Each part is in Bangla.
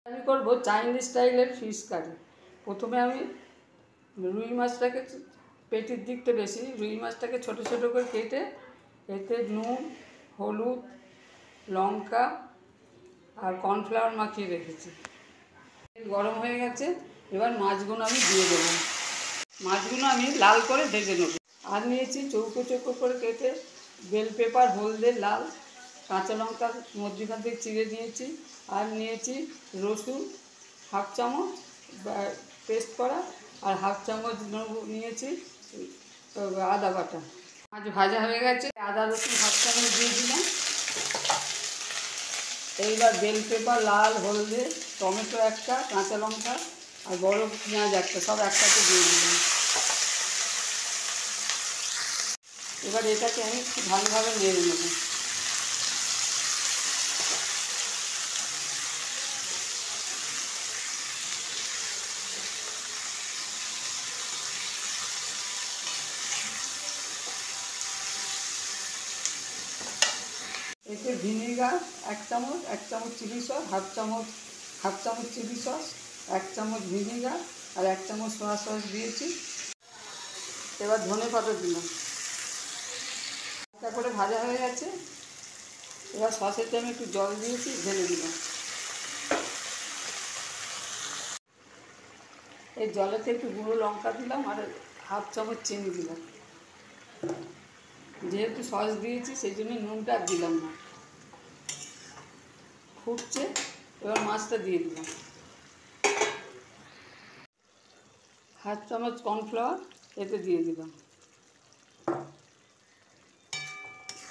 আমি করব চাইনিজ স্টাইলের ফিশ কারি। প্রথমে আমি রুই মাছটাকে, পেটির দিকটা বেশি, রুই মাছটাকে ছোটো ছোটো করে কেটে এতে নুন, হলুদ, লঙ্কা আর কর্নফ্লাওয়ার মাখিয়ে রেখেছি। গরম হয়ে গেছে, এবার মাছগুলো আমি দিয়ে দেবো। মাছগুলো আমি লাল করে ভেজে নেব। আর নিয়েছি চৌকো চৌকো করে কেটে বেল পেপার, হলদে, লাল, কাঁচা লঙ্কা মধ্যিখান থেকে চিড়ে নিয়েছি। আর নিয়েছি রসুন হাফ চামচ পেস্ট করা, আর হাফ চামচ নিয়েছি আদা বাটা। মাছ ভাজা হয়ে গেছে, আদা রসুন হাফ চামচ দিয়ে দিলাম। এইবার বেল পেপার, লাল, হলদে, টমেটো একটা, কাঁচা লঙ্কা আর বড় পেঁয়াজ একটা, সব একসাথে দিয়ে দিলাম। এবার এটাকে আমি খুব ভালোভাবে নেড়ে নেব। এতে ভিনেগার এক চামচ চিলি সস, হাফ চামচ চিলি সস, 1 চামচ ভিনেগার আর 1 চামচ সয়া সস দিয়েছি। এবার ধনে পাতা দিলাম। একটা করে ভাজা হয়ে গেছে, এবার সসেতে আমি একটু জল দিয়েছি, ঢেলে দিলাম। এই জলেতে একটু গুঁড়ো লঙ্কা দিলাম আর হাফ চামচ চিনি দিলাম। যেহেতু সস দিয়েছি সেই জন্য নুনটা আর দিলাম না। ফুটছে, এবার মাছটা দিয়ে দিলাম। হাফ চামচ কর্নফ্লাওয়ার এতে দিয়ে দিলাম।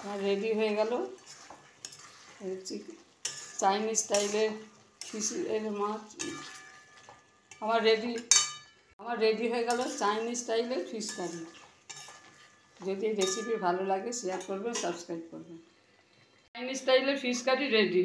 আর রেডি হয়ে গেল চাইনিজ স্টাইলের ফিশের মাছ। আমার রেডি হয়ে গেল চাইনিজ স্টাইলের ফিশ কারি। যদি এই রেসিপি ভালো লাগে শেয়ার করবেন, সাবস্ক্রাইব করবেন। চাইনিজ স্টাইলের ফিশ কারি রেডি।